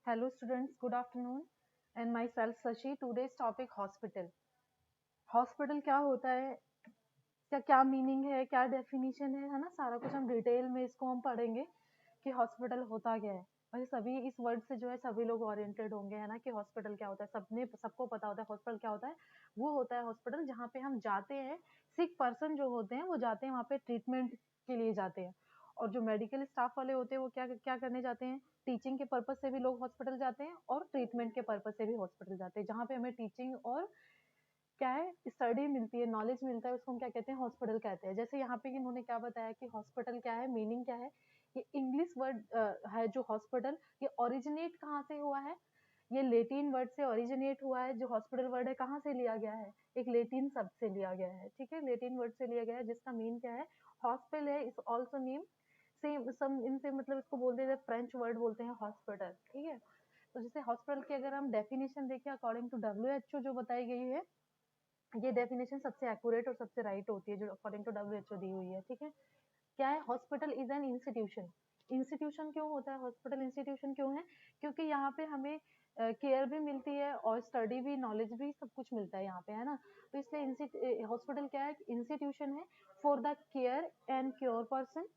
Hello students, good afternoon and myself Sashi. Today's topic hospital. Hospital क्या होता है, क्या क्या मीनिंग है, क्या डेफिनेशन है ना, सारा कुछ हम डिटेल में इसको हम पढ़ेंगे कि हॉस्पिटल होता क्या है। वैसे सभी इस वर्ड से जो है सभी लोग ओरिएंटेड होंगे, है ना, कि हॉस्पिटल क्या होता है। सबको पता होता है हॉस्पिटल क्या होता है। वो होता है हॉस्पिटल जहाँ पे हम जाते हैं, सिक पर्सन जो होते हैं वो जाते हैं वहाँ पे ट्रीटमेंट के लिए जाते हैं। और जो मेडिकल स्टाफ वाले होते हैं वो क्या क्या करने जाते हैं, टीचिंग के पर्पज से भी लोग हॉस्पिटल जाते हैं और ट्रीटमेंट के पर्पज से भी हॉस्पिटल जाते हैं। जहाँ पे हमें टीचिंग और क्या है, स्टडी मिलती है, नॉलेज मिलता है, उसको हम क्या कहते हैं, हॉस्पिटल कहते हैं। जैसे यहाँ पे इन्होंने क्या बताया कि हॉस्पिटल क्या है, मीनिंग क्या है। ये इंग्लिश वर्ड है जो हॉस्पिटल, ये ओरिजिनेट कहाँ से हुआ है, ये लेटिन वर्ड से ओरिजिनेट हुआ है। जो हॉस्पिटल वर्ड है कहाँ से लिया गया है, एक लेटिन शब्द से लिया गया है। ठीक है, लेटिन वर्ड से लिया गया है जिसका मीन क्या है, हॉस्पिटल है। इस ऑल्सो नेम सेम सम इनसे, मतलब इसको बोलते हैं, फ्रेंच वर्ड बोलते हैं हॉस्पिटल। ठीक है, तो जैसे हॉस्पिटल की अगर हम डेफिनेशन देखें अकॉर्डिंग टू WHO जो बताई गई है, ये डेफिनेशन सबसे एक्यूरेट और सबसे राइट होती है जो अकॉर्डिंग टू WHO दी हुई है। ठीक है, क्या है, hospital is an institution. Institution क्यों होता है हॉस्पिटल, इंस्टीट्यूशन क्यों है, क्योंकि यहाँ पे हमें केयर भी मिलती है और स्टडी भी, नॉलेज भी, सब कुछ मिलता है यहाँ पे, है ना। तो इसलिए हॉस्पिटल क्या है, इंस्टीट्यूशन है for the care and cure person.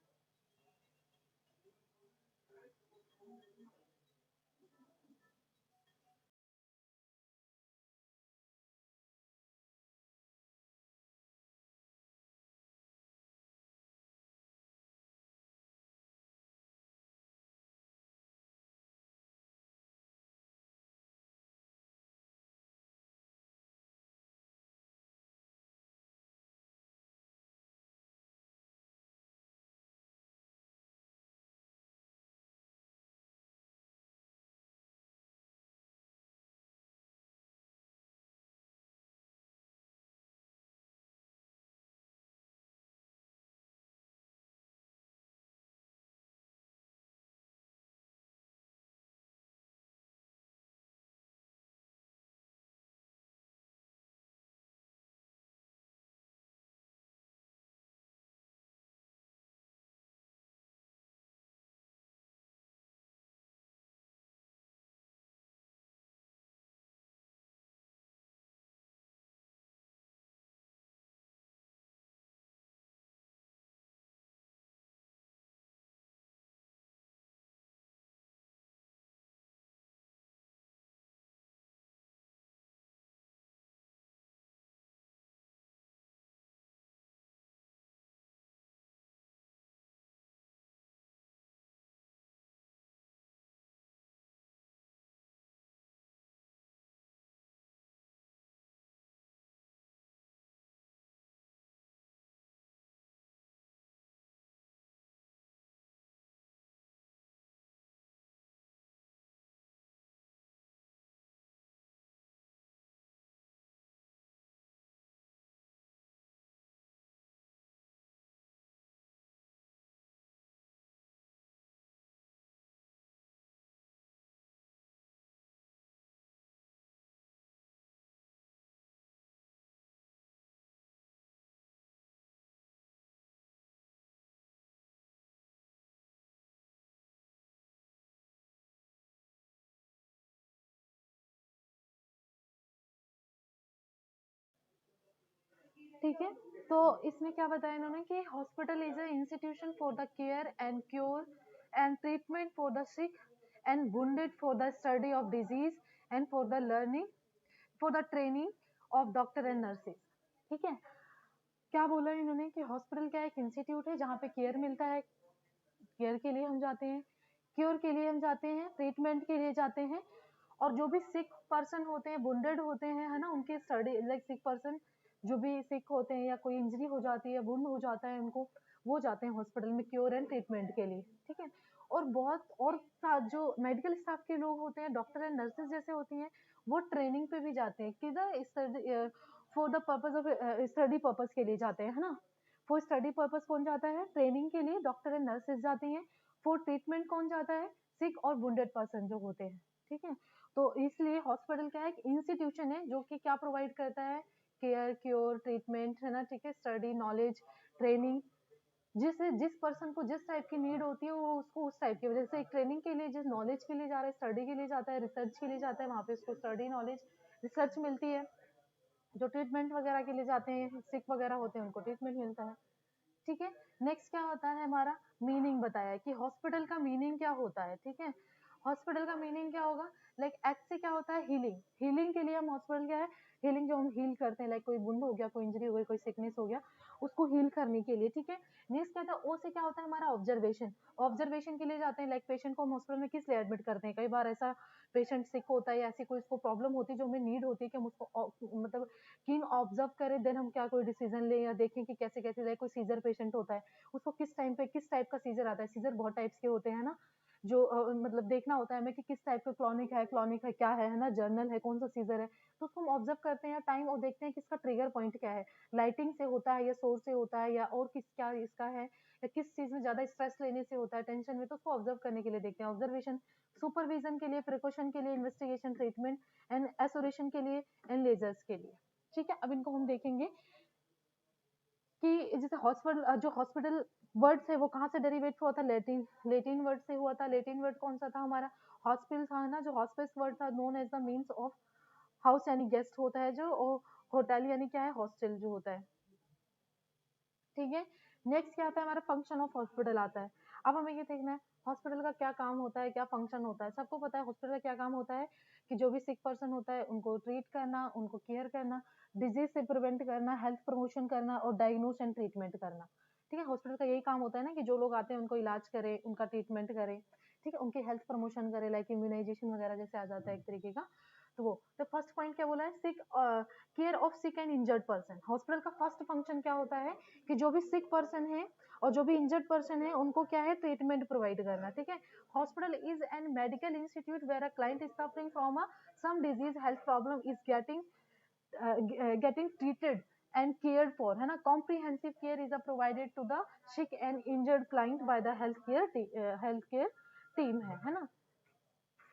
ठीक है, तो इसमें क्या बताया इन्होंने कि hospital is a institution for the care and cure and treatment for the sick and wounded, for the study of disease and for the learning, for the training of doctor and nurses. ठीक है, क्या बोला इन्होंने कि hospital क्या एक institute है जहाँ पे केयर मिलता है, केयर के लिए हम जाते हैं, क्योर के लिए हम जाते हैं, ट्रीटमेंट के लिए जाते हैं। और जो भी सिक पर्सन होते हैं, वुंडेड होते हैं, है ना, उनके स्टडी, लाइक सिक पर्सन जो भी सिक होते हैं या कोई इंजरी हो जाती है, वुंड हो जाता है उनको, वो जाते हैं हॉस्पिटल में क्योर एंड ट्रीटमेंट के लिए। ठीक है, और बहुत और जो मेडिकल स्टाफ के लोग होते हैं, डॉक्टर एंड नर्सेज जैसे होती हैं, वो ट्रेनिंग पे भी जाते हैं, किधर, for the purpose of study purpose के लिए जाते हैं, है ना। फॉर स्टडी पर्पज कौन जाता है, ट्रेनिंग के लिए डॉक्टर एंड नर्सेज जाती हैं। फॉर ट्रीटमेंट कौन जाता है, सिक और वुंडेड पर्सन जो होते हैं। ठीक है, तो इसलिए हॉस्पिटल क्या है, एक इंस्टीट्यूशन है जो कि क्या प्रोवाइड करता है, केयर क्योर ट्रीटमेंट, है ना, ठीक है, स्टडी नॉलेज ट्रेनिंग जिस पर्सन को जिस टाइप की नीड होती है वो उसको उस टाइप की वजह से, एक ट्रेनिंग के लिए जिस नॉलेज के लिए जा रहा है, स्टडी के लिए जाता है, रिसर्च के लिए जाता है, वहाँ पे उसको स्टडी नॉलेज रिसर्च मिलती है। जो ट्रीटमेंट वगैरह के लिए जाते हैं, सिक वगैरह होते हैं, उनको ट्रीटमेंट मिलता है। ठीक है, नेक्स्ट क्या होता है हमारा, मीनिंग बताया है कि हॉस्पिटल का मीनिंग क्या होता है। ठीक है, हॉस्पिटल का मीनिंग क्या होगा, लाइक एच से क्या होता है, हीलिंग। हीलिंग के लिए हम हॉस्पिटल क्या है, हीलिंग जो हम हील करते हैं, लाइक कोई वुंड हो गया, कोई इंजरी हो गई, कोई सिकनेस हो गया, उसको हील करने के लिए। ठीक है, नेक्स्ट क्या था, ओ से क्या होता है हमारा, ऑब्जर्वेशन। ऑब्जर्वेशन के लिए जाते हैं, लाइक पेशेंट को हम हॉस्पिटल में किस लिए एडमिट करते हैं, कई बार ऐसा पेशेंट सिक होता है या ऐसी कोई उसको प्रॉब्लम होती है जो हमें नीड होती है कि हम उसको मतलब कीन ऑब्जर्व करें, देन हम क्या कोई डिसीजन लें या देखें कि कैसे कैसे, लाइक कोई सीजर पेशेंट होता है, उसको किस टाइम पे किस टाइप का सीजर आता है। सीजर बहुत टाइप्स के होते हैं ना, जो मतलब देखना होता है हमें कि किस टाइप का क्लॉनिक है क्या है ना, जर्नल है, कौन सा सीजर है, तो उसको हम ऑब्जर्व करते हैं टाइम और देखते हैं कि इसका ट्रिगर पॉइंट क्या है, लाइटिंग से होता है या सोर्स से होता है या और किस क्या इसका है, या किस चीज में ज्यादा स्ट्रेस लेने से होता है, टेंशन में, तो उसको ऑब्जर्व करने के लिए देखते हैं। ऑब्जर्वेशन सुपरविजन के लिए, प्रिकॉशन के लिए, इन्वेस्टिगेशन, ट्रीटमेंट एंड एसोरेशन के लिए, एंड लेजर्स के लिए। ठीक है, अब इनको हम देखेंगे कि जैसे हॉस्पिटल, जो हॉस्पिटल वर्ड है वो कहाँ से डेरिवेट हुआ था, लेटिन लेटिन वर्ड से हुआ था। लेटिन वर्ड कौन सा था हमारा, हॉस्पिटल था ना, जो हॉस्पिस वर्ड था, known as the means of house, यानी गेस्ट होता है जो, और होटल यानी क्या है, हॉस्टल जो होता है। ठीक है, नेक्स्ट क्या आता है हमारा, फंक्शन ऑफ हॉस्पिटल आता है। अब हमें ये देखना है हॉस्पिटल का क्या काम होता है, क्या फंक्शन होता है। सबको पता है हॉस्पिटल का क्या काम होता है, कि जो भी सिक पर्सन होता है उनको ट्रीट करना, उनको केयर करना, डिजीज से प्रिवेंट करना, हेल्थ प्रमोशन करना और डायग्नोस एंड ट्रीटमेंट करना। ठीक है, हॉस्पिटल का यही काम होता है ना, कि जो लोग आते हैं उनको इलाज करे, उनका ट्रीटमेंट करे, ठीक है, उनकी हेल्थ प्रमोशन करे, लाइक इम्यूनाइजेशन वगैरह जैसे आ जाता है एक तरीके का। तो वो तो फर्स्ट पॉइंट क्या बोला है, sick care of sick and injured person. Hospital का फर्स्ट फंक्शन क्या होता है, कि जो भी सिक पर्सन है और जो भी इंजर्ड पर्सन है उनको क्या है, ट्रीटमेंट प्रोवाइड करना। ठीक है, hospital is an medical institute where a client is suffering from a some disease health problem is getting treated and cared for, है ना। comprehensive care is provided to the sick and injured client by the healthcare team है ना।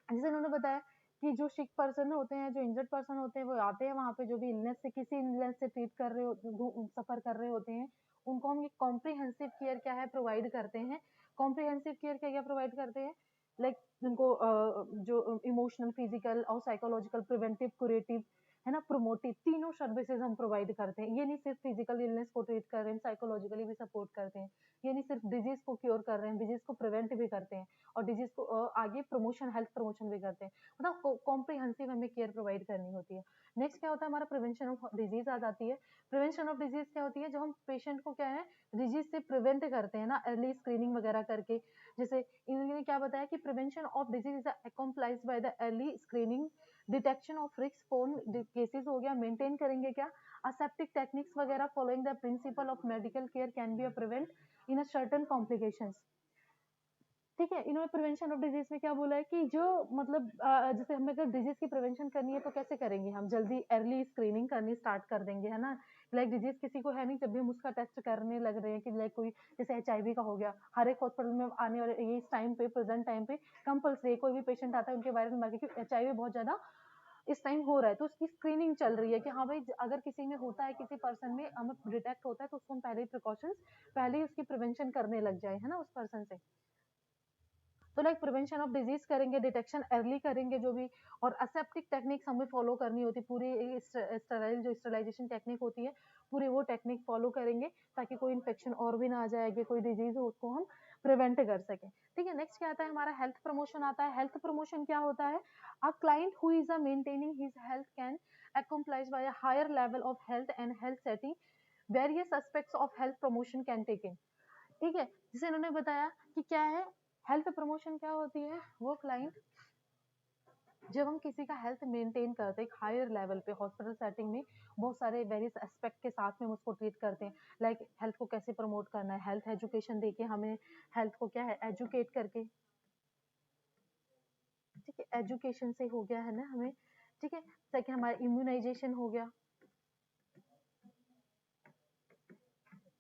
जैसे उन्होंने बताया कि जो सिक person होते हैं, जो इंजर्ड पर्सन होते हैं, वो आते हैं वहाँ पे, जो भी इलनेस से किसी इलनेस से ट्रीट कर रहे हो, सफर कर रहे होते हैं, उनको हम ये कॉम्प्रिहेंसिव केयर क्या है, प्रोवाइड करते हैं। कॉम्प्रिहेंसिव केयर क्या क्या प्रोवाइड करते हैं, लाइक उनको जो इमोशनल, फिजिकल और साइकोलॉजिकल, प्रिवेंटिव, क्यूरेटिव, है ना, प्रोमोटिव, तीनों सर्विसेज हम प्रोवाइड करते हैं। ये नहीं सिर्फ फिजिकल इलनेस को ट्रीट कर रहे हैं, साइकोलॉजिकली भी सपोर्ट करते हैं। ये नहीं सिर्फ डिजीज को क्योर कर रहे हैं, डिजीज को प्रिवेंट भी करते हैं और डिजीज को आगे प्रमोशन, हेल्थ प्रमोशन भी करते हैं। मतलब कॉम्प्रिहेंसिव हमें केयर प्रोवाइड करनी होती है। नेक्स्ट क्या होता है हमारा, प्रिवेंशन ऑफ डिजीज आ जाती है। प्रिवेंशन ऑफ डिजीज क्या होती है, जो हम पेशेंट को क्या है, डिजीज से प्रिवेंट करते हैं ना, अर्ली स्क्रीनिंग वगैरह करके। जैसे इन्होंने क्या बताया कि prevention of disease is accomplished by the early screening, detection of risk prone cases हो गया, मेंटेन करेंगे क्या, aseptic techniques वगैरह, following the principle of medical care can be a prevent in a certain complications। ठीक है, इन्होंने prevention of disease में क्या बोला है कि जो मतलब जैसे हमें अगर डिजीज की प्रिवेंशन करनी है तो कैसे करेंगे, हम जल्दी अर्ली स्क्रीनिंग करनी स्टार्ट कर देंगे, है ना। लाइक डिजीज किसी को है नहीं, जब भी हम उसका टेस्ट करने लग रहे हैं कि लाइक कोई जैसे एचआईवी का हो गया, हर एक हॉस्पिटल में आने वाले ये इस टाइम पे, प्रेजेंट टाइम पे कंपल्सरी, कोई भी पेशेंट आता है उनके वायरल मार के, एचआईवी बहुत ज्यादा इस टाइम हो रहा है, तो उसकी स्क्रीनिंग चल रही है कि हाँ भाई, अगर किसी में होता है, किसी पर्सन में हमें डिटेक्ट होता है, तो उसको हम पहले ही प्रिकॉशंस, पहले ही उसकी प्रिवेंशन करने लग जाए, है ना, उस पर्सन से। तो लाइक प्रिवेंशन ऑफ डिजीज करेंगे, डिटेक्शन अर्ली करेंगे जो भी, और असेप्टिक टेक्निक्स हमें फॉलो करनी होती है, पूरी स्टराइल जो स्टरलाइजेशन टेक्निक होती है, पूरी वो टेक्निक फॉलो करेंगे ताकि कोई इन्फेक्शन और भी ना आ जाएगी, कोई डिजीज हो उसको हम प्रिवेंट कर सकें। ठीक है, नेक्स्ट क्या आता है हमारा, हेल्थ प्रमोशन आता है। हेल्थ प्रमोशन क्या होता है, a client who is maintaining his health can accomplish by a higher level of health and health setting, various aspects of health promotion can take in। ठीक है, जिसे इन्होंने बताया कि क्या है, हेल्थ प्रमोशन क्या होती है, वो क्लाइंट, जब हम किसी का हेल्थ मेंटेन करते हैं एक हायर लेवल पे, हॉस्पिटल सेटिंग में बहुत सारे वेरियस एस्पेक्ट के साथ में हम उसको ट्रीट करते हैं। लाइक हेल्थ को कैसे प्रमोट करना है, हेल्थ एजुकेशन देके हमें हेल्थ को क्या है, एजुकेट करके, ठीक है, एजुकेशन से हो गया है ना हमें। ठीक है, सेकंड हमारा इम्यूनाइजेशन हो गया,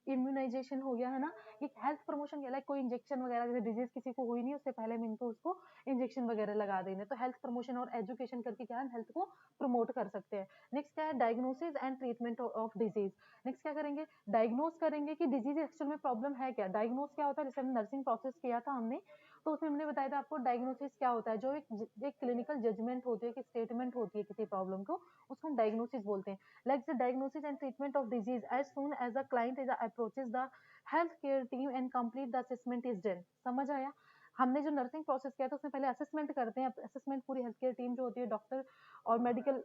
इम्यूनाइजेशन हो गया, है ना, एक हेल्थ प्रमोशन के लाइक कोई इंजेक्शन वगैरह, जैसे डिजीज किसी को हुई नहीं उससे पहले हम इनको उसको इंजेक्शन वगैरह लगा देंगे, तो हेल्थ प्रमोशन और एजुकेशन करके क्या है हेल्थ को प्रमोट कर सकते हैं। नेक्स्ट क्या है, diagnosis and treatment of disease. Next क्या करेंगे, डायग्नोस करेंगे कि डिजीज एक्चुअल में प्रॉब्लम है क्या। डायग्नोस क्या होता है, जैसे हमने नर्सिंग प्रोसेस किया था हमने, तो उसमें हमने बताया था आपको डायग्नोसिस क्या होता है, जो एक क्लिनिकल जजमेंट होती है, एक स्टेटमेंट होती है किसी प्रॉब्लम को, उसको हम डायग्नोसिस बोलते हैं। Like the diagnosis and treatment of disease as soon as the client is approaches the health care team and complete the assessment is done. समझ आया, हमने जो नर्सिंग प्रोसेस किया था उसमें पहले असेसमेंट करते हैं, असेसमेंट पूरी हेल्थ केयर टीम जो होती है, डॉक्टर और मेडिकल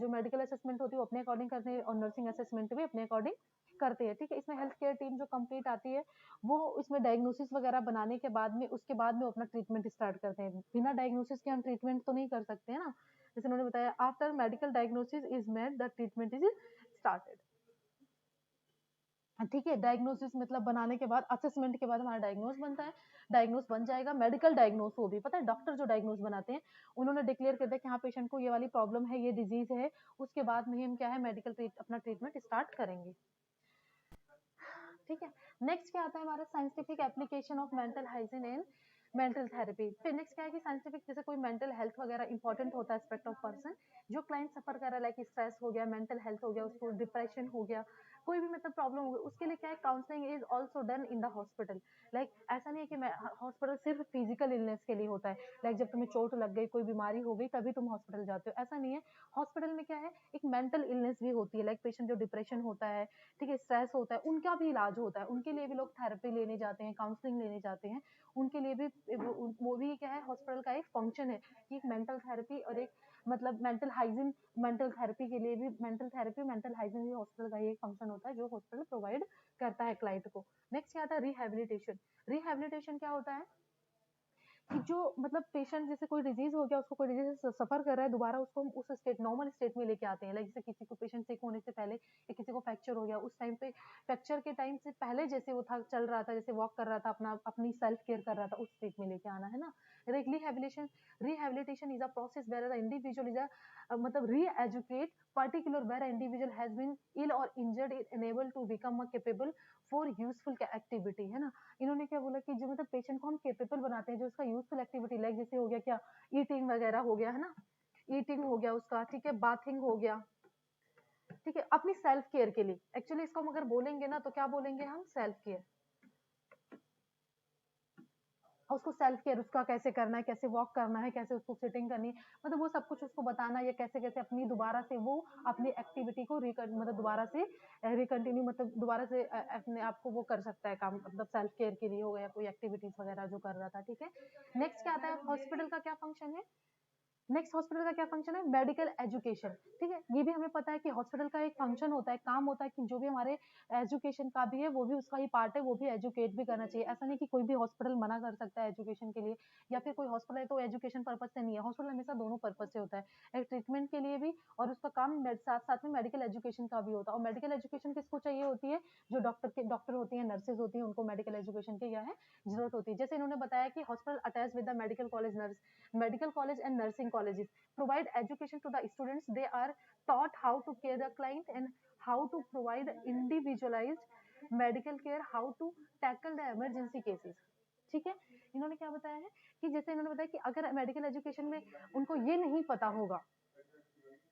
जो मेडिकल असेसमेंट होती है वो अपने अकॉर्डिंग करते हैं और नर्सिंग असेसमेंट भी अपने अकॉर्डिंग करते हैं, ठीक है। इसमें हेल्थ केयर टीम जो कंप्लीट आती है वो इसमें डायग्नोसिस वगैरह बनाने के बाद में उसके बाद में अपना ट्रीटमेंट स्टार्ट करते हैं। बिना डायग्नोसिस के हम ट्रीटमेंट तो नहीं कर सकते हैं ना, जैसे उन्होंने बताया after medical diagnosis is made the treatment is started, ठीक है। डायग्नोसिस मतलब बनाने के बाद, असेसमेंट के बाद हमारा डायग्नोस बनता है, डायग्नोस बन जाएगा, मेडिकल डायग्नोस वो भी पता है, डॉक्टर जो डायग्नोस बनाते हैं उन्होंने डिक्लेयर कर दिया कि हाँ पेशेंट को ये वाली प्रॉब्लम है, ये डिजीज है, उसके बाद में हम क्या है मेडिकल अपना ट्रीटमेंट स्टार्ट करेंगे, ठीक है। नेक्स्ट क्या आता है हमारा, scientific application of mental hygiene in mental therapy. फिर नेक्स्ट क्या है कि साइंटिफिक, जैसे कोई मेंटल हेल्थ वगैरह इंपॉर्टेंट होता है एस्पेक्ट ऑफ पर्सन, जो क्लाइंट सफर कर रहा है, लाइक स्ट्रेस हो गया, मेंटल हेल्थ हो गया, उसको डिप्रेशन हो गया, कोई भी मतलब प्रॉब्लम हो गई, उसके लिए क्या है counselling is also done in the hospital. Like ऐसा नहीं है कि हॉस्पिटल सिर्फ फिजिकल इलनेस के लिए होता है, लाइक जब तुम्हें चोट लग गई, कोई बीमारी हो गई तभी तुम हॉस्पिटल जाते हो, ऐसा नहीं है। हॉस्पिटल में क्या है एक मेंटल इलनेस भी होती है, लाइक पेशेंट जो डिप्रेशन होता है, ठीक है, स्ट्रेस होता है, उनका भी इलाज होता है, उनके लिए भी लोग थेरेपी लेने जाते हैं, काउंसलिंग लेने जाते हैं, उनके लिए भी वो भी क्या है हॉस्पिटल का एक फंक्शन है कि एक मेंटल थेरेपी और एक मतलब मेंटल हाइजीन, मेंटल थेरेपी के लिए भी मेंटल थेरेपी मेंटल हाइजीन भी हॉस्पिटल का एक फंक्शन होता है जो हॉस्पिटल प्रोवाइड करता है क्लाइंट को। नेक्स्ट क्या आता है, रिहेबिलिटेशन। रिहेबिलिटेशन क्या होता है कि जो मतलब पेशेंट जैसे कोई डिजीज हो गया, उसको कोई डिजीज सफर कर रहा है, दोबारा उसको हम उस स्टेट नॉर्मल स्टेट में लेके आते हैं। लाइक जैसे किसी को पेशेंट सिक होने से पहले या किसी को फ्रैक्चर हो गया, उस टाइम पे फ्रैक्चर के टाइम से पहले जैसे वो था चल रहा था, जैसे वॉक कर रहा था, अपना अपनी सेल्फ केयर कर रहा था, उस स्टेट में लेके आना, है ना। Rehabilitation is a process where the individual is मतलब re-educate particular where an individual has been ill or injured is enabled to become a capable for useful activity, है ना। इन्होंने क्या बोला कि जो मतलब पेशेंट को हम केपेबल बनाते हैं, जो उसका यूजफुल एक्टिविटी, लाइक जैसे हो गया क्या, ईटिंग वगैरह हो गया, है ना, ईटिंग हो गया उसका, ठीक है, बाथिंग हो गया, ठीक है, अपनी सेल्फ केयर के लिए। एक्चुअली इसको हम अगर बोलेंगे ना तो क्या बोलेंगे हम, सेल्फ केयर। उसको सेल्फ केयर उसका कैसे करना है, कैसे वॉक करना है, कैसे उसको सिटिंग करनी है, मतलब वो सब कुछ उसको बताना, या कैसे कैसे अपनी दोबारा से वो अपनी एक्टिविटी को मतलब दोबारा से रिकंटिन्यू, मतलब दोबारा से अपने आप को वो कर सकता है काम, मतलब सेल्फ केयर के लिए हो गया, कोई एक्टिविटीज वगैरह जो कर रहा था, ठीक है। नेक्स्ट क्या आता है, हॉस्पिटल का क्या फंक्शन है। नेक्स्ट हॉस्पिटल का क्या फंक्शन है, मेडिकल एजुकेशन, ठीक है। ये भी हमें पता है कि हॉस्पिटल का एक फंक्शन होता है, काम होता है कि जो भी हमारे एजुकेशन का भी है वो भी उसका ही पार्ट है, वो भी एजुकेट भी करना चाहिए। ऐसा नहीं कि कोई भी हॉस्पिटल मना कर सकता है एजुकेशन के लिए, या फिर कोई हॉस्पिटल है तो एजुकेशन पर्पज से नहीं है, हॉस्पिटल हमेशा दोनों पर्पज से होता है, एक ट्रीटमेंट के लिए भी और उसका काम साथ साथ में मेडिकल एजुकेशन का भी होता है। और मेडिकल एजुकेशन किसको चाहिए होती है, जो डॉक्टर होती है, नर्सेज होती है, उनको मेडिकल एजुकेशन की क्या है जरूरत होती है। जैसे इन्होंने बताया कि hospital attach with the medical college, medical college and nursing colleges provide education to the students. They are taught how to care the client and how to provide individualized medical care, how to tackle the emergency cases, ठीक है। इन्होंने क्या बताया है कि जैसे इन्होंने बताया कि अगर मेडिकल एजुकेशन में उनको ये नहीं पता होगा,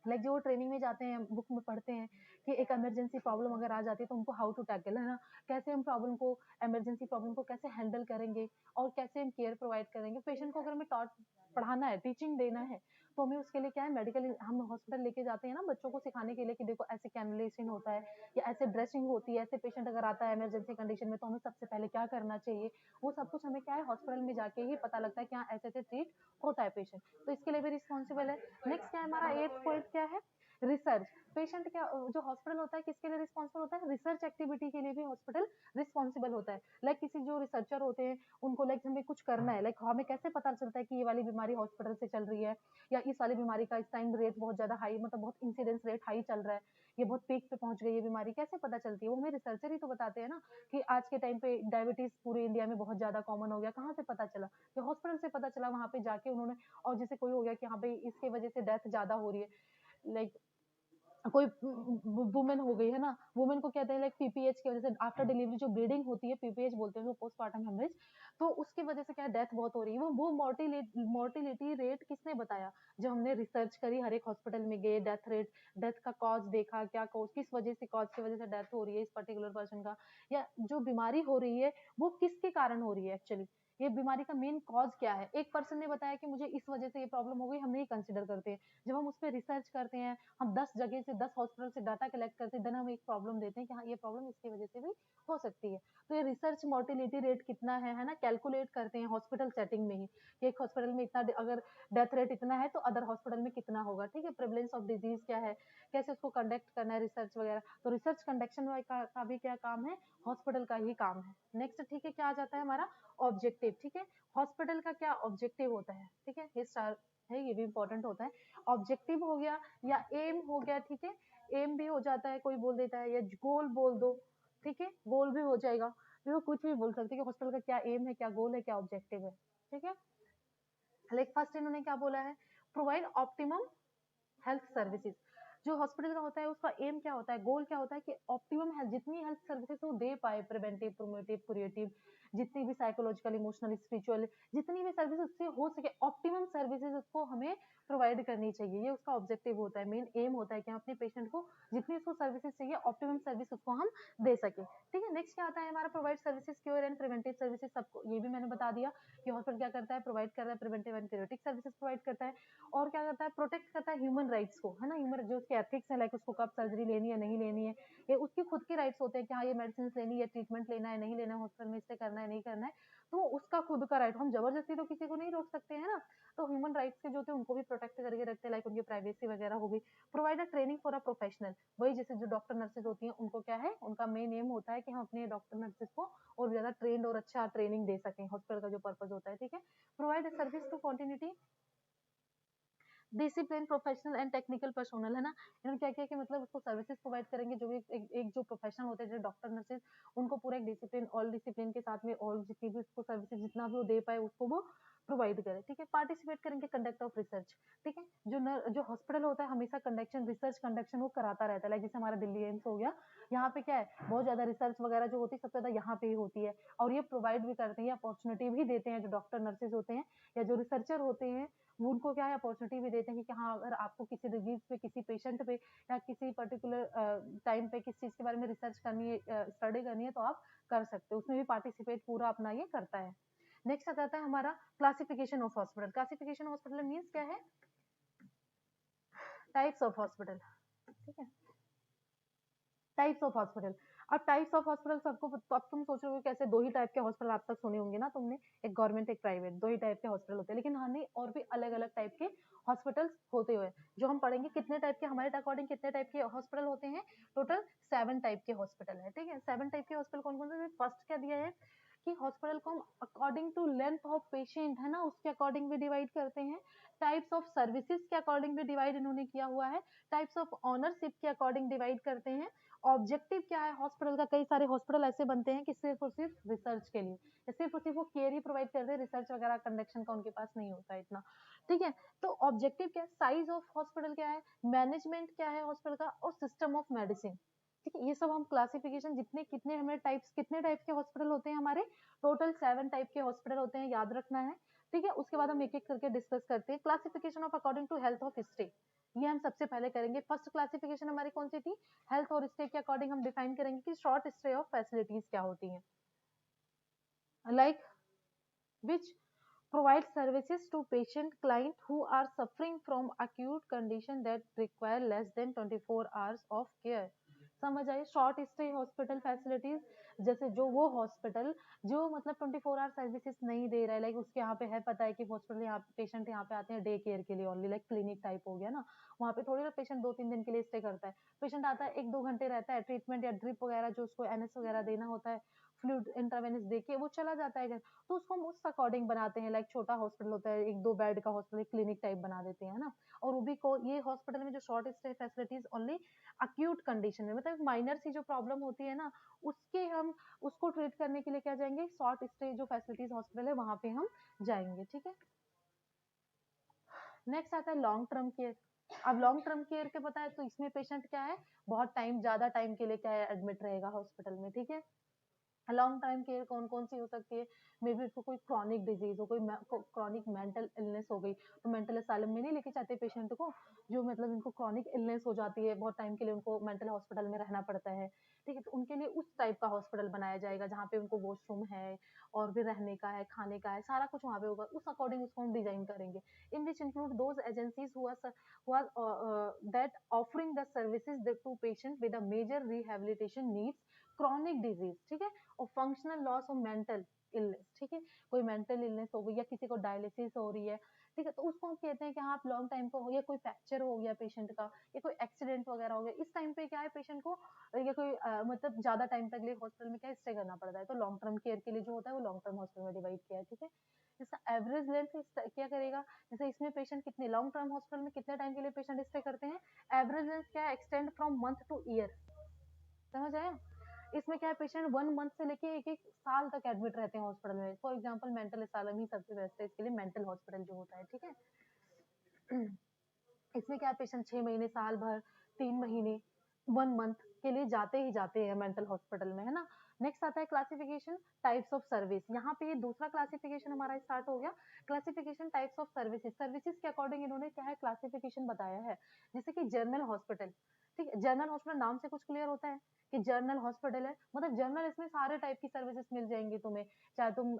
लाइक जो ट्रेनिंग में जाते हैं, बुक में पढ़ते हैं कि एक इमरजेंसी प्रॉब्लम अगर आ जाती है तो उनको हाउ टू टैकल, है ना, कैसे हम प्रॉब्लम को, इमरजेंसी प्रॉब्लम को कैसे हैंडल करेंगे और कैसे हम केयर प्रोवाइड करेंगे। पेशेंट को अगर हमें टॉट पढ़ाना है, टीचिंग देना है, तो हमें उसके लिए क्या है मेडिकल, हम हॉस्पिटल लेके जाते हैं ना बच्चों को सिखाने के लिए कि देखो ऐसे कैनुलेशन होता है या ऐसे ड्रेसिंग होती है, ऐसे पेशेंट अगर आता है इमरजेंसी कंडीशन में तो हमें सबसे पहले क्या करना चाहिए, वो सब कुछ हमें क्या है हॉस्पिटल में जाके ही पता लगता है कि हाँ ऐसे ऐसे ट्रीट होता है पेशेंट, तो इसके लिए भी रिस्पॉन्सिबल है। नेक्स्ट क्या है हमारा 8th पॉइंट क्या है, रिसर्च। पेशेंट क्या, जो हॉस्पिटल होता है किसके लिए रिस्पॉन्सिबल होता है, रिसर्च एक्टिविटी के लिए भी हॉस्पिटल रिस्पॉन्सिबल होता है। लाइक किसी जो रिसर्चर होते हैं उनको लाइक हमें कुछ करना है, लाइक हमें कैसे पता चलता है कि ये वाली बीमारी हॉस्पिटल से चल रही है, या इस वाली बीमारी का इस टाइम रेट बहुत ज्यादा हाई, मतलब बहुत इंसिडेंस रेट हाई चल रहा है, ये बहुत पीक पे पहुंच गई है बीमारी, कैसे पता चलती है, वो हमें रिसर्चर ही तो बताते हैं ना कि आज के टाइम पे डायबिटीज पूरे इंडिया में बहुत ज्यादा कॉमन हो गया, कहाँ से पता चला, कि हॉस्पिटल से पता चला, वहां पे जाके उन्होंने, और जैसे कोई हो गया कि हाँ भाई इसकी वजह से डेथ ज्यादा हो रही है, लाइक कोई वुमेन हो गई है ना, वुमेन को कहते हैं लाइक पीपीएच की वजह से आफ्टर डिलीवरी जो ब्लीडिंग होती है, पीपीएच बोलते हैं, वो पोस्टमार्टम हेमरेज, तो उसकी वजह से क्या डेथ बहुत हो रही है। वो मोर्टिलिटी रेट किसने बताया? जब हमने रिसर्च करी, हर एक हॉस्पिटल में गए, डेथ रेट, डेथ का कॉज देखा, क्या कॉज, किस वजह से, कॉज की वजह से डेथ हो रही है इस पर्टिकुलर पर्सन का, या जो बीमारी हो रही है वो किसके कारण हो रही है एक्चुअली, ये बीमारी का मेन कॉज क्या है। एक पर्सन ने बताया कि मुझे इस वजह से ये प्रॉब्लम हो गई, हम नहीं कंसिडर करते। जब हम उस पर रिसर्च करते हैं, हम 10 जगह से, 10 हॉस्पिटल से डाटा कलेक्ट करते हैं, देन हम एक प्रॉब्लम देते हैं कि हाँ ये प्रॉब्लम इसकी वजह से भी हो सकती है। तो ये रिसर्च मोर्टिलिटी रेट कितना है ना, कैलकुलेट करते हैं हॉस्पिटल सेटिंग में ही, कि एक हॉस्पिटल में इतना अगर डेथ रेट इतना है तो अदर हॉस्पिटल में कितना होगा, ठीक है। प्रेवलेंस ऑफ डिजीज क्या है, कैसे उसको कंडक्ट करना है रिसर्च वगैरह, तो रिसर्च कंडक्शन का भी क्या काम है, हॉस्पिटल का ही काम है। नेक्स्ट ठीक है, क्या आ जाता है हमारा ऑब्जेक्टिव, ठीक है। हॉस्पिटल का क्या ऑब्जेक्टिव होता है, ठीक है, ये स्टार है, ये भी इंपॉर्टेंट होता है। ऑब्जेक्टिव हो गया या एम हो गया, ठीक है, एम भी हो जाता है, कोई बोल देता है, या गोल बोल दो, ठीक है, गोल भी हो जाएगा, तो कुछ भी बोल सकते हैं कि हॉस्पिटल का क्या एम है, क्या गोल है, क्या ऑब्जेक्टिव है, ठीक है। लाइक फर्स्ट इन्होंने क्या बोला है, प्रोवाइड ऑप्टिमम हेल्थ सर्विसेज। जो हॉस्पिटल का होता है उसका एम क्या होता है, गोल क्या होता है, कि ऑप्टिमम हेल्थ, जितनी हेल्थ सर्विसेज वो दे पाए, प्रिवेंटिव, प्रोमोटिव, क्रिएटिव, जितनी भी साइकोलॉजिकल, इमोशनल, स्पिरिचुअल, जितनी भी सर्विस उससे हो सके, ऑप्टिमम सर्विसेज उसको हमें प्रोवाइड करनी चाहिए, ये उसका ऑब्जेक्टिव होता है, मेन एम होता है कि हम अपने पेशेंट को जितनी उसको सर्विसेज चाहिए, ऑप्टिमम सर्विस उसको हम दे सके, ठीक है। नेक्स्ट क्या आता है हमारा, provide services, cure and preventive services, सबको ये भी मैंने बता दिया कि हॉस्पिटल क्या करता है, प्रोवाइड कर रहा है preventive and curative services provide करता है। और क्या करता है, प्रोटेक्ट करता है ह्यूमन राइट्स को, है ना, ह्यूमन जो उसके एथिक्स है, लाइक उसको कब सर्जरी लेनी है नहीं लेनी है, ये उसकी खुद की राइट्स होते हैं कि हाँ ये मेडिसिन लेनी है, ट्रीटमेंट लेना है नहीं लेना है, हॉस्पिटल में स्टे करना है नहीं करना है, तो उसका खुद का राइट, हम जबरदस्ती तो किसी को नहीं रोक सकते हैं ना। तो ह्यूमन राइट्स के जो थे उनको भी प्रोटेक्ट करके रखते हैं, लाइक उनकी प्राइवेसी वगैरह हो गई। Provide a training for a professional, वही जैसे जो डॉक्टर नर्सेज होती हैं उनको क्या है, उनका मेन एम होता है कि हम अपने डॉक्टर नर्सेज को और ज्यादा ट्रेंड और अच्छा ट्रेनिंग दे सकें, हॉस्पिटल का जो पर्पज होता है, ठीक है। Provide service to continuity, discipline, professional and technical personal, है ना, इन्होंने क्या किया कि मतलब उसको सर्विसेज प्रोवाइड करेंगे, जो भी एक जो प्रोफेशनल होते हैं जो डॉक्टर नर्सेज, उनको पूरा एक डिसिप्लिन, ऑल डिसिप्लिन के साथ में और जितनी भी उसको सर्विसेज जितना भी वो दे पाए उसको वो प्रोवाइड करे, ठीक है। पार्टिसिपेट करेंगे कंडक्ट ऑफ रिसर्च, ठीक है, जो हॉस्पिटल होता है हमेशा कंडक्शन, रिसर्च कंडक्शन वो कराता रहता है, लाइक जैसे हमारा दिल्ली एम्स हो गया, यहाँ पे क्या है, बहुत ज्यादा रिसर्च वगैरह जो होती है सबसे ज्यादा यहाँ पे ही होती है, और ये प्रोवाइड भी करते हैं, अपॉर्चुनिटी भी देते हैं, जो डॉक्टर नर्सेज होते हैं या जो रिसर्चर होते हैं वो उनको क्या है, अपॉर्चुनिटी भी देते हैं कि हाँ अगर आपको किसी डिजीज पे, किसी पेशेंट पे या किसी पर्टिकुलर टाइम पे किस चीज के बारे में रिसर्च करनी है, स्टडी करनी है, तो आप कर सकते हो, उसमें भी पार्टिसिपेट पूरा अपना ये करता है। नेक्स्ट आ जाता है हमारा classification of hospital. Classification hospital means क्या है, टाइप्स ऑफ हॉस्पिटल, ठीक है, टाइप्स ऑफ हॉस्पिटल। अब टाइप्स ऑफ हॉस्पिटल सबको, तो अब तुम सोच रहे हो कैसे, दो ही टाइप के हॉस्पिटल आप तक सुने होंगे ना तुमने, एक गवर्नमेंट एक प्राइवेट, दो ही टाइप के हॉस्पिटल होते हैं, लेकिन हाँ नहीं, और भी अलग अलग टाइप के हॉस्पिटल्स होते हुए जो हम पढ़ेंगे, कितने टाइप के, हमारे अकॉर्डिंग कितने टाइप के हॉस्पिटल होते हैं, टोटल 7 टाइप के हॉस्पिटल है, ठीक है। 7 टाइप के हॉस्पिटल कौन कौन से, फर्स्ट क्या दिया है कि हॉस्पिटल को हम according to length of patient, है ना, उसके अकॉर्डिंग भी डिवाइड करते हैं, टाइप्स ऑफ सर्विसेज के अकॉर्डिंग भी डिवाइड इन्होंने किया हुआ है, टाइप्स ऑफ ऑनरशिप के अकॉर्डिंग डिवाइड करते हैं। ऑब्जेक्टिव क्या है हॉस्पिटल का, कई सारे हॉस्पिटल ऐसे बनते हैं कि सिर्फ और सिर्फ रिसर्च के लिए, सिर्फ और सिर्फ वो केयर ही प्रोवाइड करते हैं, रिसर्च वगैरह कंडक्शन का उनके पास नहीं होता है इतना, ठीक है। तो ऑब्जेक्टिव क्या है, साइज ऑफ हॉस्पिटल क्या है, मैनेजमेंट क्या है हॉस्पिटल का, और सिस्टम ऑफ मेडिसिन, ठीक है। ये सब हम क्लासिफिकेशन, जितने कितने हमें टाइप्स, कितने टाइप के हॉस्पिटल होते हैं हमारे, टोटल 7 टाइप के हॉस्पिटल होते हैं, याद रखना है, ठीक है। उसके बाद हम एक एक करके डिस्कस करते हैं। Classification of according to health of stay, ये हम सबसे पहले करेंगे। फर्स्ट क्लासिफिकेशन हमारी कौन सी थी, हेल्थ और स्टे के अकॉर्डिंग हम डिफाइन करेंगे कि शॉर्ट स्टे ऑफ फैसिलिटीज क्या होती हैं, like which provide services to patient client who are suffering from acute condition that require less than 24 hours of care। समझ आई, शॉर्ट स्टे हॉस्पिटल फैसिलिटीज, जैसे जो वो हॉस्पिटल जो मतलब 24 आवर सर्विसेज नहीं दे रहा है, लाइक उसके यहाँ पे है, पता है कि हॉस्पिटल यहाँ पेशेंट यहाँ पे आते हैं डे केयर के लिए ओनली, लाइक क्लिनिक टाइप हो गया ना, वहाँ पे थोड़ी ना पेशेंट 2-3 दिन के लिए स्टे करता है, पेशेंट आता है 1-2 घंटे रहता है, ट्रीटमेंट या ड्रिप वगैरह जो उसको एनएस वगैरह देना होता है, फ्लूइड इंट्रावेनस देके वो चला जाता है घर, तो उसको हम उस अकॉर्डिंग बनाते हैं, लाइक छोटा हॉस्पिटल होता है 1-2 बेड का हॉस्पिटल, क्लिनिक टाइप बना देते हैं ना। और वो भी को ये हॉस्पिटल में जो short stay facilities only acute condition में, मतलब माइनर सी जो प्रॉब्लम होती है ना, उसके हम उसको ट्रीट करने के लिए क्या जाएंगे, शॉर्ट स्टे जो फैसिलिटीज हॉस्पिटल है वहां पे हम जाएंगे, ठीक है। नेक्स्ट आता है लॉन्ग टर्म केयर। अब लॉन्ग टर्म केयर के पता है तो इसमें पेशेंट क्या है, बहुत टाइम, ज्यादा टाइम के लिए क्या है, एडमिट रहेगा हॉस्पिटल में, ठीक है। लॉन्ग टाइम केयर कौन कौन सी हो सकती है, मे बी उसको कोई क्रॉनिक डिजीज हो, कोई क्रॉनिक मेंटल इलनेस हो गई, तो मेंटल असाइलम में नहीं लेके जाते पेशेंट को, जो मतलब इनको क्रॉनिक इलनेस हो जाती है, बहुत टाइम के लिए उनको मेंटल हॉस्पिटल में रहना पड़ता है, ठीक है, तो उनके लिए उस टाइप का हॉस्पिटल बनाया जाएगा जहाँ पे उनको वॉशरूम है और भी रहने का है, खाने का है, सारा कुछ वहाँ पे होगा, उस अकॉर्डिंग उसको हम डिजाइन करेंगे। In which include those agencies that offering the services to patient with a major rehabilitation needs, chronic disease, ठीक है, और फंक्शनल लॉस और मेंटल इलनेस, ठीक है, कोई मेंटल इलनेस हो गई या किसी को डायलिसिस हो रही है, ठीक है, तो उसको हम कहते हैं कि हाँ आप लॉन्ग टाइम को हो गया, कोई फ्रैक्चर हो गया पेशेंट का या कोई एक्सीडेंट वगैरह हो गया, इस टाइम पे क्या है पेशेंट को या कोई मतलब ज्यादा टाइम तक लिए हॉस्पिटल में क्या स्टे करना पड़ता है, तो लॉन्ग टर्म केयर के लिए जो होता है वो लॉन्ग टर्म हॉस्पिटल में डिवाइड किया है, ठीक है। इसका एवरेज लेंथ क्या करेगा, जैसे इसमें पेशेंट कितने लॉन्ग टर्म हॉस्पिटल में कितने टाइम के लिए पेशेंट स्टे करते हैं, एवरेज लेंथ क्या है, extend from month two year, समझ आया। इसमें क्या है, पेशेंट 1 मंथ से लेके एक एक साल तक एडमिट रहते हैं हॉस्पिटल में, फॉर एग्जांपल मेंटल असाइलम ही सबसे बेस्ट है इसके लिए, मेंटल हॉस्पिटल जो होता है, ठीक है। इसमें क्या है, पेशेंट 6 महीने, साल भर, 3 महीने, 1 मंथ के लिए जाते ही जाते हैं मेंटल हॉस्पिटल में, है ना। नेक्स्ट आता है क्लासिफिकेशन टाइप्स ऑफ सर्विस। यहाँ पे ये दूसरा क्लासिफिकेशन हमारा स्टार्ट हो गया, classification types of services. Services के अकॉर्डिंग इन्होंने क्या है क्लासिफिकेशन बताया है, जैसे कि जनरल हॉस्पिटल, ठीक है, जनरल हॉस्पिटल नाम से कुछ क्लियर होता है कि जनरल हॉस्पिटल है, मतलब जनरल, इसमें सारे टाइप की सर्विसेज मिल जाएंगी तुम्हें, चाहे तुम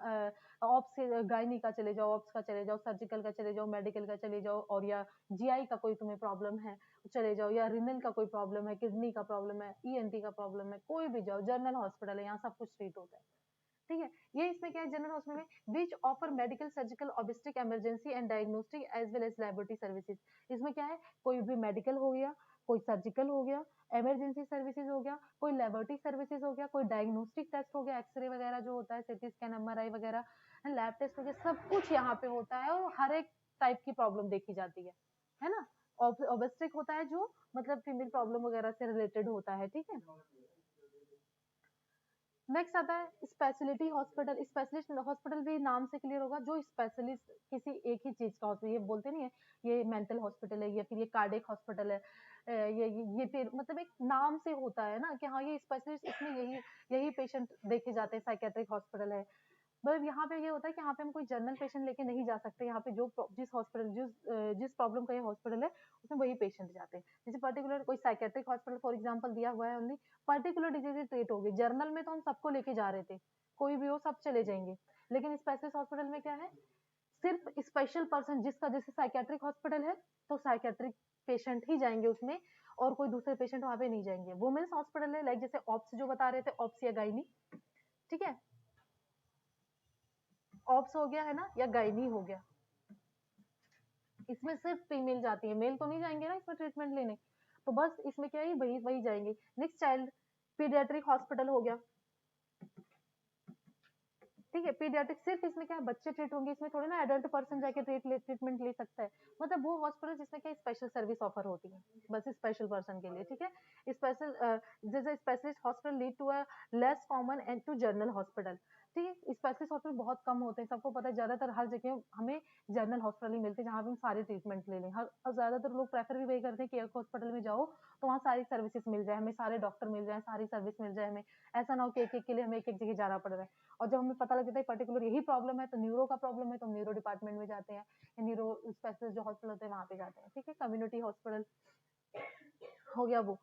ऑप्स गायनी का चले जाओ, ऑप्स का चले जाओ, सर्जिकल का चले जाओ, मेडिकल का चले जाओ, और या जीआई का कोई तुम्हें प्रॉब्लम है चले जाओ, या रिनल का कोई प्रॉब्लम है, किडनी का प्रॉब्लम है, ईएनटी का प्रॉब्लम है, कोई भी जाओ, जनरल हॉस्पिटल है, यहाँ सब कुछ ट्रीट होता है, ठीक है। ये इसमें क्या है, जनरल हॉस्पिटल में which offer medical, surgical, obstetric, emergency and diagnostic as well as laboratory services. इसमें क्या है, कोई भी मेडिकल हो गया, कोई सर्जिकल हो गया, इमरजेंसी सर्विसेज हो गया, कोई लेबोरेटरी सर्विसेज हो गया, कोई डायग्नोस्टिक टेस्ट हो गया, एक्सरे वगैरह जो होता है, सीटी स्कैन, एमआरआई वगैरह, लैब टेस्ट हो गया, सब कुछ यहाँ पे होता है, और हर एक टाइप की प्रॉब्लम देखी जाती है ना। ऑब्स्टिक होता है जो मतलब फीमेल प्रॉब्लम वगैरह से रिलेटेड होता है, ठीक है। नेक्स्ट आता है स्पेशलिटी हॉस्पिटल। स्पेशलिस्ट हॉस्पिटल भी नाम से क्लियर होगा, जो स्पेशलिस्ट किसी एक ही चीज का हॉस्पिटल, ये बोलते नहीं है ये मेंटल हॉस्पिटल है या फिर ये कार्डियक हॉस्पिटल है, ये फिर मतलब एक नाम से होता है ना कि हाँ ये स्पेशलिस्ट, इसमें यही यही पेशेंट देखे जाते हैं, साइकेट्रिक हॉस्पिटल है। मतलब यहाँ पे ये होता है कि यहाँ पे हम कोई जनरल पेशेंट लेके नहीं जा सकते, यहाँ पे जो जिस हॉस्पिटल जिस प्रॉब्लम का ये हॉस्पिटल है उसमें वही पेशेंट जाते हैं। जैसे पर्टिकुलर कोई साइकेट्रिक हॉस्पिटल फॉर एग्जांपल दिया हुआ है, ओनली पर्टिकुलर डिजीज ट्रीट होगी, जर्नल में तो हम सबको लेके जा रहे थे, कोई भी हो सब चले जाएंगे, लेकिन स्पेशलिस्ट हॉस्पिटल में क्या है, सिर्फ स्पेशल पर्सन, जिसका जैसे साइकेट्रिक हॉस्पिटल है तो साइकेट्रिक पेशेंट ही जाएंगे उसमें, और कोई दूसरे पेशेंट वहां पे नहीं जाएंगे। वुमेन्स हॉस्पिटल है, लाइक जैसे ऑप्स जो बता रहे थे, ऑप्स या गायनी, ठीक है, ऑप्स हो गया है ना, या गायनी हो गया, इसमें सिर्फ फीमेल जाती है, मेल तो नहीं जाएंगे ना इसमें ट्रीटमेंट लेने, तो बस इसमें क्या है वही वही जाएंगे। नेक्स्ट चाइल्ड पीडियाट्रिक हॉस्पिटल हो गया, ठीक है, पीडियाट्रिक सिर्फ इसमें क्या है बच्चे ट्रीट होंगे, इसमें थोड़ी ना एडल्ट पर्सन जाके ट्रीटमेंट ले सकता है, मतलब वो हॉस्पिटल जिसमें क्या स्पेशल सर्विस ऑफर होती है बस स्पेशल पर्सन के लिए, ठीक है। स्पेशल जैसे specialist hospital lead to a less common and to general hospital, ठीक है, स्पेशलिस्ट हॉस्पिटल बहुत कम होते हैं, सबको पता है, ज्यादातर हर जगह हमें जनरल हॉस्पिटल ही मिलते हैं जहाँ पे हम सारे ट्रीटमेंट ले लें, हर और ज्यादातर लोग प्रेफर भी वही करते हैं कि एक हॉस्पिटल में जाओ तो वहाँ सारी सर्विसेज मिल जाए, हमें सारे डॉक्टर मिल जाए, सारी सर्विस मिल जाए, हमें ऐसा ना हो कि एक एक के लिए हमें एक एक जगह जाना पड़ रहा है, और जब हमें पता लग जाता है पर्टिकुलर यही प्रॉब्लम है, तो न्यूरो का प्रॉब्लम है तो न्यूरो डिपार्टमेंट में जाते हैं, या न्यूरो स्पेशलिस्ट जो हॉस्पिटल होते हैं वहां पे जाते हैं, ठीक है। कम्युनिटी हॉस्पिटल हो गया वो।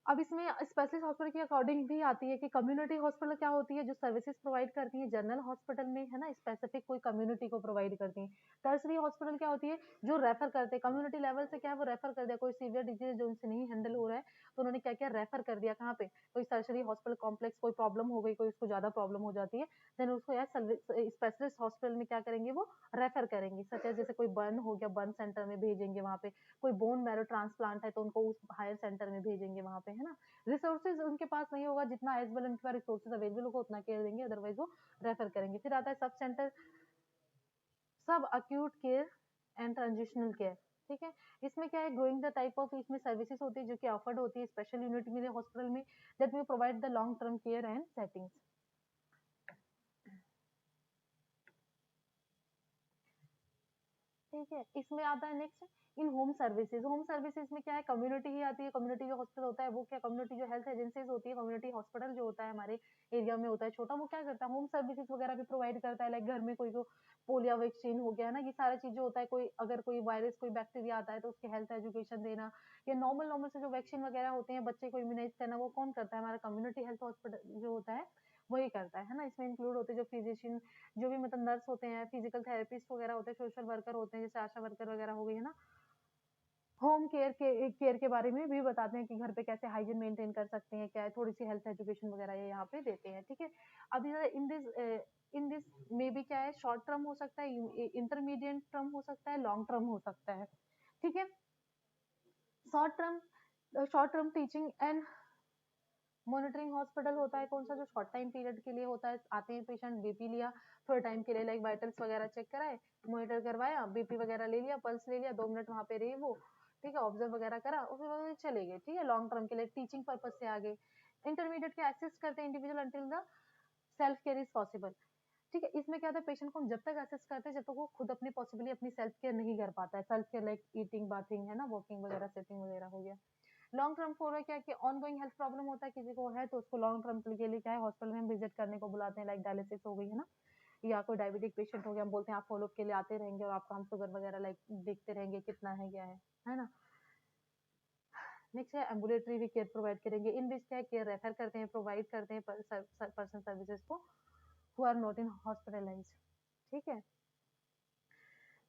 अब इसमें स्पेशलिस्ट हॉस्पिटल के अकॉर्डिंग भी आती है कि कम्युनिटी हॉस्पिटल क्या होती है, जो सर्विसेज प्रोवाइड करती है जनरल हॉस्पिटल में, है ना, स्पेसिफिक कोई कम्युनिटी को प्रोवाइड करती है। टर्सरी हॉस्पिटल क्या होती है, जो रेफर करते हैं कम्युनिटी लेवल से, क्या है वो रेफर कर दिया, कोई सीवियर डिजीज जो उनसे नहीं हैंडल हो रहा है तो उन्होंने क्या किया, रेफर कर दिया कहाँ पे, कोई टर्सरी हॉस्पिटल कॉम्प्लेक्स, कोई प्रॉब्लम हो गई, कोई उसको ज्यादा प्रॉब्लम हो जाती है, देन उसको यार स्पेशलिस्ट हॉस्पिटल में क्या करेंगे, वो रेफर करेंगे, सच जैसे कोई बर्न हो गया, बर्न सेंटर में भेजेंगे वहाँ पे, कोई बोन मैरो ट्रांसप्लांट है तो उनको उस हायर सेंटर में भेजेंगे वहाँ पे, है ना। रिसोर्सेज उनके पास नहीं होगा, जितना एज वेल उनके पास रिसोर्सेज अवेलेबल होगा उतना केयर देंगे, अदरवाइज वो रेफर करेंगे। फिर आता है sub center, sub acute care and transitional care, ठीक है। इसमें क्या है, ग्रोइंग द टाइप ऑफ, इसमें सर्विसेज होती है जो कि ऑफर्ड होती है स्पेशल यूनिट में हॉस्पिटल में, that we provide the long term care and settings. ठीक है, इसमें आता है next in home services. Home services में क्या है, कम्युनिटी ही आती है। कम्युनिटी जो हॉस्पिटल होता है वो क्या, कम्युनिटी जो हेल्थ एजेंसीज होती है, कम्युनिटी हॉस्पिटल जो होता है हमारे एरिया में होता है छोटा, वो क्या करता है, होम सर्विसेज वगैरह भी प्रोवाइड करता है। लाइक घर में कोई को पोलियो वैक्सीन हो गया है ना, ये सारा चीज जो होता है, कोई अगर कोई वायरस कोई बैक्टीरिया आता है तो उसके हेल्थ एजुकेशन देना, या नॉर्मल नॉर्मल से जो वैक्सीन वगैरह होते हैं बच्चे को इम्यूनाइज करना, वो कौन करता है, हमारा कम्युनिटी हेल्थ हॉस्पिटल जो होता है वही करता है ना। इसमें इंक्लूड होते हैं जो फिजिशियन, जो भी मतलब नर्स होते हैं, फिजिकल थेरेपिस्ट वगैरह होते हैं, सोशल वर्कर होते हैं, जैसे आशा वर्कर वगैरह हो गई है ना। होम केयर के बारे में भी बताते हैं कि घर पे कैसे हाइजीन मेंटेन कर सकते हैं, क्या है, थोड़ी सी हेल्थ एजुकेशन वगैरह ये यहाँ पे देते हैं। ठीक है, अब इन दिस में भी क्या है, शॉर्ट टर्म हो सकता है, इंटरमीडिएट टर्म हो सकता है, लॉन्ग टर्म हो सकता है। ठीक है, short term teaching and monitoring hospital होता है कौन सा, जो शॉर्ट टाइम पीरियड के लिए होता है। आते हैं पेशेंट, बीपी लिया थोड़े टाइम के लिए, लाइक वाइटल्स वगैरह चेक कराए, मॉनिटर करवाया, बीपी वगैरह ले लिया, पल्स ले लिया, 2 मिनट वहां पे रहे वो, ठीक है, ऑब्जर्व वगैरह करा, उसके बाद वो चले गए। ठीक है, लॉन्ग टर्म के लिए टीचिंग पर्पज से आ गए। इंटरमीडिएट के असिस्ट करते हैं individual until the self care is possible. ठीक है, इसमें क्या होता है, पेशेंट को हम जब तक असिस्ट करते हैं जब तक वो खुद अपनी पॉसिबली अपनी सेल्फ केयर नहीं कर पाता है। Self care like eating, bathing है ना, वॉकिंग वगैरह, सिटिंग वगैरह हो गया। लॉन्ग टर्म फॉर क्या कि ऑनगोइंग हेल्थ प्रॉब्लम होता है किसी को है तो उसको लॉन्ग टर्म के लिए क्या है, हॉस्पिटल में विजिट करने को बुलाते हैं। लाइक डायलिसिस हो गई है ना, या कोई डायबिटिक पेशेंट हो गया, हम बोलते हैं आप फॉलोअप के लिए आते रहेंगे और आपका हम शुगर वगैरह लाइक देखते रहेंगे कितना है क्या है ना। नेक्स्ट है एम्बुलेटरी भी केयर प्रोवाइड करेंगे, इन विच क्या केयर रेफर करते हैं, प्रोवाइड करते हैं पर्सनल सर्विसेज को who are not in hospitalized. ठीक है,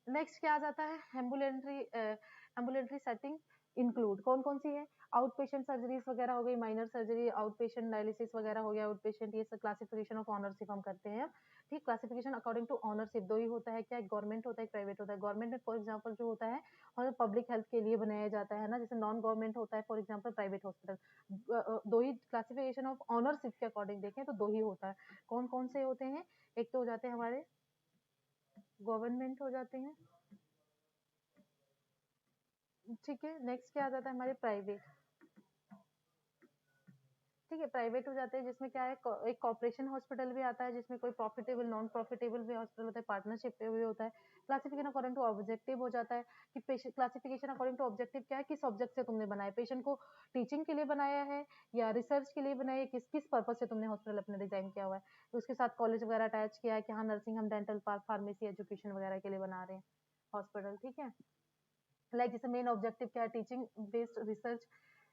नेक्स्ट क्या आ जाता है, एम्बुलेटरी सेटिंग इंक्लूड कौन कौन सी है, आउट पेशेंट सर्जरीज वगैरह हो गई, minor surgery, out patient dialysis वगैरह हो गया, आउट पेशेंट, ये सब क्लासिफिकेशन ऑफ ऑनरशिप हम करते हैं। ठीक, क्लासिफिकेशन अकॉर्डिंग टू ऑनरशिप दो ही होता है, क्या गवर्नमेंट होता है, प्राइवेट होता है। गवर्नमेंट में फॉर एग्जाम्पल जो होता है और पब्लिक हेल्थ के लिए बनाया जाता है ना, जैसे नॉन गवर्नमेंट होता है फॉर एग्जाम्पल प्राइवेट हॉस्पिटल। दो ही क्लासिफिकेशन ऑफ ऑनरशिप के अकॉर्डिंग देखें तो दो ही होता है। कौन कौन से होते हैं, एक तो हो जाते हैं हमारे गवर्नमेंट हो जाते हैं, ठीक है, नेक्स्ट क्या आ जाता है हमारे प्राइवेट। ठीक है, प्राइवेट हो जाते हैं जिसमें क्या है, एक कॉर्पोरेशन हॉस्पिटल भी आता है जिसमें कोई प्रॉफिटेबल नॉन प्रॉफिटेबल भी हॉस्पिटल होता है, पार्टनरशिप पे भी होता है। क्लासिफिकेशन अकॉर्डिंग टू ऑब्जेक्टिव हो जाता है कि patient, classification according to objective क्या है, किस ऑब्जेक्ट से तुमने बनाया, पेशेंट को टीचिंग के लिए बनाया है या रिसर्च के लिए बनाया है, किस किस पर्पज से तुमने हॉस्पिटल अपने डिजाइन किया हुआ है। तो उसके साथ कॉलेज वगैरह अटैच किया है कि हाँ नर्सिंग हम डेंटल पार्क फार्मेसी एजुकेशन वगैरह के लिए बना रहे हैं हॉस्पिटल। ठीक है, लाइक जैसे मेन ऑब्जेक्टिव क्या है, टीचिंग बेस्ड रिसर्च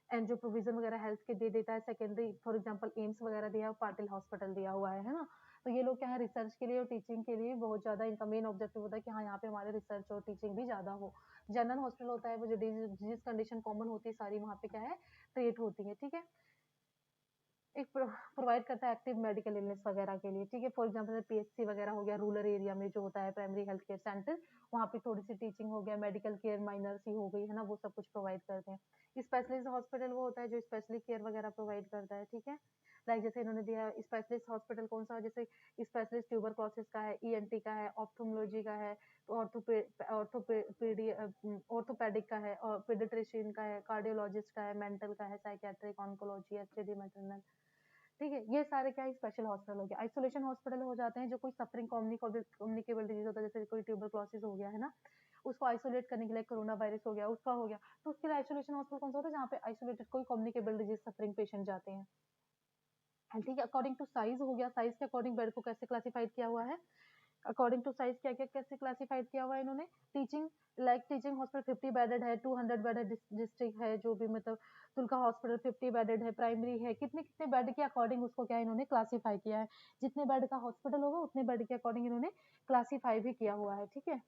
एंड जो प्रोविजन वगैरह हेल्थ के दे देता है। सेकेंडरी फॉर एग्जांपल एम्स वगैरह दिया है, पाटिल हॉस्पिटल दिया हुआ है ना। तो ये लोग क्या है, रिसर्च के लिए और टीचिंग के लिए बहुत ज्यादा इनका मेन ऑब्जेक्टिव होता है कि हाँ यहाँ पे हमारे रिसर्च और टीचिंग भी ज्यादा हो। जनरल हॉस्पिटल होता है वो जो डिजीज कंडीशन कॉमन होती है सारी वहाँ पे क्या है ट्रीट होती है। ठीक है, एक प्रोवाइड करता है एक्टिव मेडिकल इलनेस वगैरह के लिए। ठीक है, फॉर एग्जांपल पीएचसी वगैरह हो गया, रूरल एरिया में जो होता है प्राइमरी हेल्थ केयर सेंटर, वहाँ पे थोड़ी सी टीचिंग हो गया, मेडिकल केयर माइनर सी हो गई है ना, वो सब कुछ प्रोवाइड करते हैं। स्पेशलिस्ट हॉस्पिटल वो होता है जो स्पेशली केयर वगैरह प्रोवाइड करता है। ठीक है, लाइक जैसे इन्होंने दिया स्पेशलिस्ट हॉस्पिटल कौन सा, जैसे स्पेशलिस्ट ट्यूबरक्लोसिस का है, ईएनटी का है, ऑप्थोमोलॉजी का है, ऑर्थोपेडिक का है, और पीडियाट्रिशियन का है, कार्डियोलॉजिस्ट का है, मेंटल का है, साइकेट्रिक, ऑन्कोलॉजी, एचडी मैटरनल। ठीक है, ये सारे क्या है स्पेशल हॉस्पिटल हो गया। आइसोलेशन हॉस्पिटल हो जाते हैं जो कोई सफरिंग कम्युनिकेबल डिजीज होता है, जैसे कोई ट्यूबरक्लोसिस हो गया है ना, उसको आइसोलेट करने के लिए, कोरोना वायरस हो गया उसका हो गया, तो उसके लिए आइसोलेशन हॉस्पिटल कौन सा होता है जहाँ पे आइसोलेटेड कोई कम्युनिकेबल डिजीज सफरिंग पेशेंट जाते हैं। ठीक है, अकॉर्डिंग टू साइज हो गया, साइज के अकॉर्डिंग बेड को कैसे क्लासिफाइड किया हुआ है, अकॉर्डिंग टू साइज क्या क्या कैसे क्लासिफाइड किया हुआ है इन्होंने। Teaching, like teaching hospital 50 bedded है, 200 बेडेड डिस्ट्रिक्ट है, जो भी मतलब तुलका हॉस्पिटल 50 बेडेड है, प्राइमरी है, कितने कितने बेड के अकॉर्डिंग उसको क्या इन्होंने क्लासिफाई किया है। जितने बेड का हॉस्पिटल होगा उतने बेड के अकॉर्डिंग इन्होंने क्लासिफाई भी किया हुआ है। ठीक है,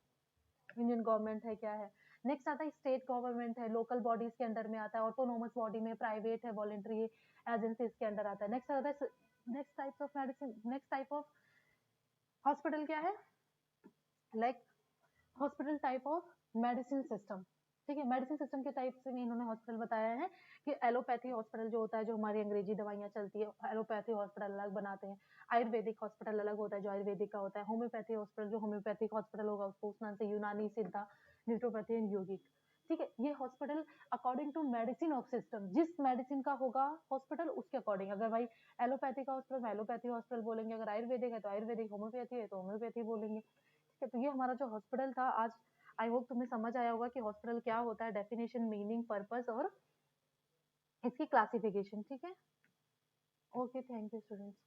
यूनियन गवर्नमेंट है क्या है। नेक्स्ट आता है स्टेट गवर्नमेंट है, लोकल बॉडीज के अंडर में आता है, ऑटोनोमस बॉडी में, प्राइवेट है, वॉलेंट्री एजेंसीज के अंडर आता है। नेक्स्ट आता है next type of medicine, next type of hospital क्या है, like hospital type of medicine system. ठीक है, मेडिसिन सिस्टम के टाइप से इन्होंने हॉस्पिटल बताया है कि एलोपैथी हॉस्पिटल जो होता है जो हमारी अंग्रेजी दवाइयाँ चलती है, एलोपैथी हॉस्पिटल अलग बनाते हैं। आयुर्वेदिक हॉस्पिटल अलग होता है जो आयुर्वेदिक का होता है। होम्योपैथी हॉस्पिटल जो होम्योपैथिक हॉस्पिटल होगा उसको उस नाम से यूनानी, सिद्धा, न्यूट्रोपैथी एंड योगिक। ठीक है, ये hospital according to medicine of system, जिस मेडिसिन का होगा हॉस्पिटल उसके अकॉर्डिंग, अगर भाई एलोपैथी का हॉस्पिटल एलोपैथी हॉस्पिटल बोलेंगे, अगर आयुर्वेदिक है तो आयुर्वेदिक, होम्योपैथी है तो होम्योपैथी बोलेंगे। ठीक है, तो ये हमारा जो हॉस्पिटल था आज आई होप तुम्हें समझ आया होगा कि हॉस्पिटल क्या होता है, डेफिनेशन, मीनिंग, पर्पस और इसकी क्लासिफिकेशन। ठीक है, ओके, थैंक यू स्टूडेंट्स।